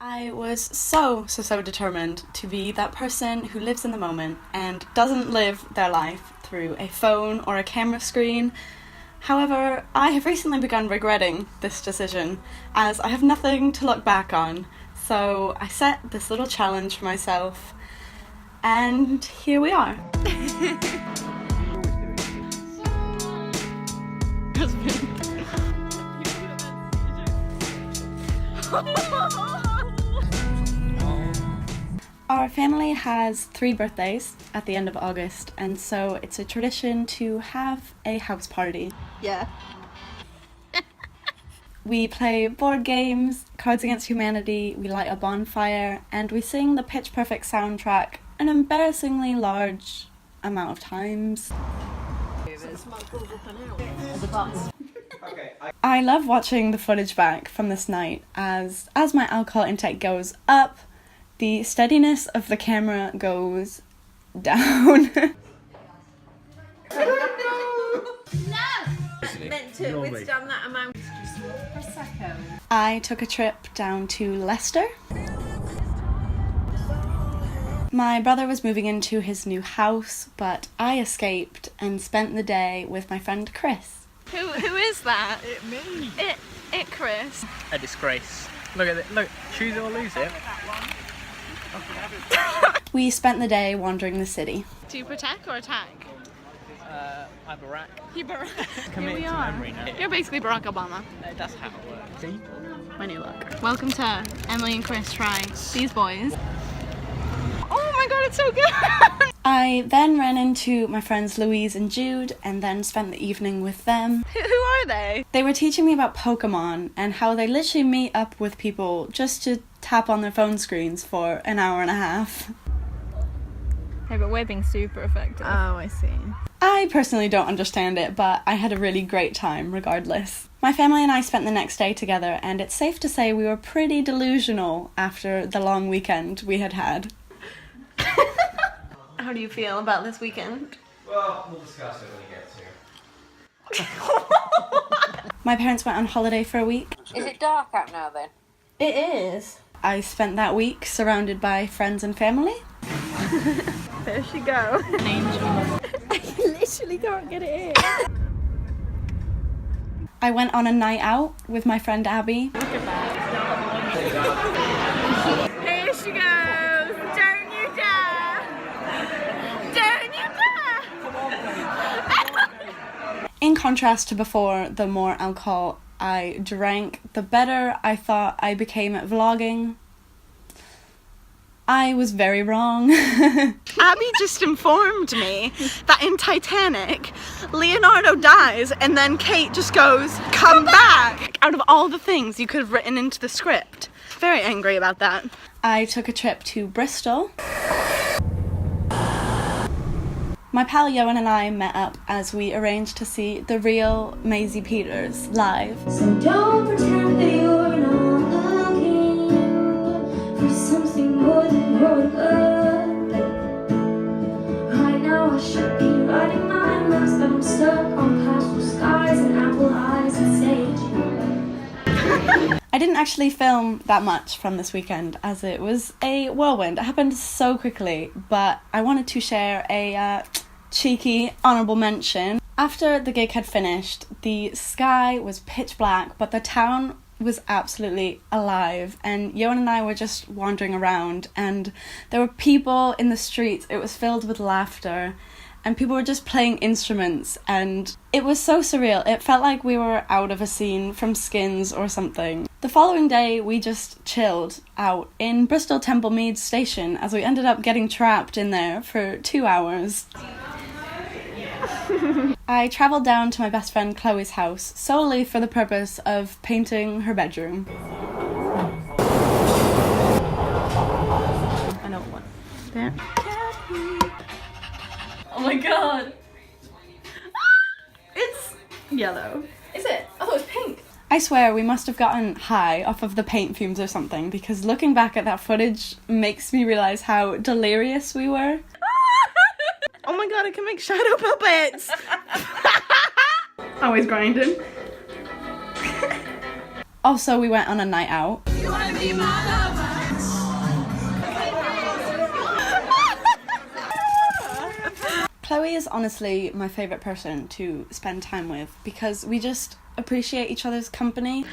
I was so determined to be that person who lives in the moment and doesn't live their life through a phone or a camera screen. However, I have recently begun regretting this decision as I have nothing to look back on. So I set this little challenge for myself and here we are. Our family has 3 birthdays at the end of August, and so it's a tradition to have a house party. Yeah. We play board games, Cards Against Humanity, we light a bonfire, and we sing the Pitch Perfect soundtrack an embarrassingly large amount of times. I love watching the footage back from this night as my alcohol intake goes up, the steadiness of the camera goes down. Meant to withstand that amount. I took a trip down to Leicester. My brother was moving into his new house, but I escaped and spent the day with my friend Chris. Who is that? It me. It Chris. A disgrace. Look at it. Look, choose it or lose it. We spent the day wandering the city. Do you protect or attack? I'm Barack. You Barack. Commit Here we to are. memory now. You're basically Barack Obama. That's how it works. See? My new look. Welcome to Emily and Chris try these boys. Oh my god, it's so good! I then ran into my friends Louise and Jude and then spent the evening with them. Who are they? They were teaching me about Pokemon and how they literally meet up with people just to tap on their phone screens for an hour and a half. Hey, but we're being super effective. Oh, I see. I personally don't understand it, but I had a really great time regardless. My family and I spent the next day together, and it's safe to say we were pretty delusional after the long weekend we had had. How do you feel about this weekend? Well, we'll discuss it when we get to. My parents went on holiday for a week. Is it dark out now then? It is. I spent that week surrounded by friends and family. There she goes. Angel. I literally can't get it in. I went on a night out with my friend Abby. Here she goes. Don't you dare. Don't you dare. In contrast to before, the more alcohol I drank, the better I thought I became at vlogging. I was very wrong. Abby just informed me that in Titanic, Leonardo dies and then Kate just goes, come back! Out of all the things you could have written into the script. Very angry about that. I took a trip to Bristol. My pal Yoan and I met up as we arranged to see the real Maisie Peters live. So don't pretend that you're not looking for something more than your good. Right now I should be writing my notes, but I'm stuck on pastel skies and apple eyes and sage. I didn't actually film that much from this weekend as it was a whirlwind. It happened so quickly, but I wanted to share a cheeky honourable mention. After the gig had finished, the sky was pitch black, but the town was absolutely alive, and Yoan and I were just wandering around, and there were people in the streets. It was filled with laughter, and people were just playing instruments, and it was so surreal. It felt like we were out of a scene from Skins or something. The following day, we just chilled out in Bristol Temple Meads station as we ended up getting trapped in there for 2 hours. I travelled down to my best friend Chloe's house solely for the purpose of painting her bedroom. I know what. There. Oh my god. It's yellow. Is it? I thought it was pink. I swear we must have gotten high off of the paint fumes or something, because looking back at that footage makes me realise how delirious we were. Oh my god, I can make shadow puppets! Always grinding. Also, we went on a night out. You wanna be my lover? Chloe is honestly my favourite person to spend time with because we just appreciate each other's company.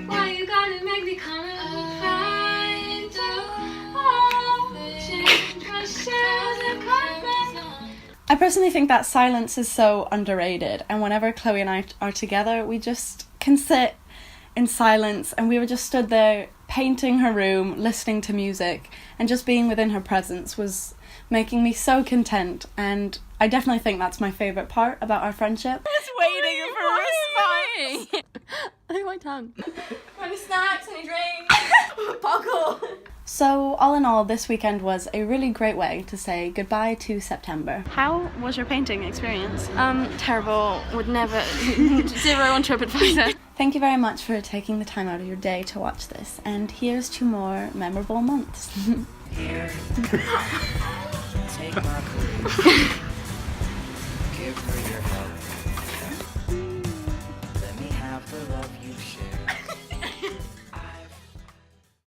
Why you gotta make me come and find change my shells and carpet. I personally think that silence is so underrated, and whenever Chloe and I are together, we just can sit in silence, and we were just stood there painting her room, listening to music, and just being within her presence was making me so content, and I definitely think that's my favourite part about our friendship. Just waiting for a response. Look at my tongue. Any snacks, any drinks? Buckle. So, all in all, this weekend was a really great way to say goodbye to September. How was your painting experience? Terrible. Would never. 0 on TripAdvisor. Thank you very much for taking the time out of your day to watch this, and here's to more memorable months. Here, take my clue. Give her your help.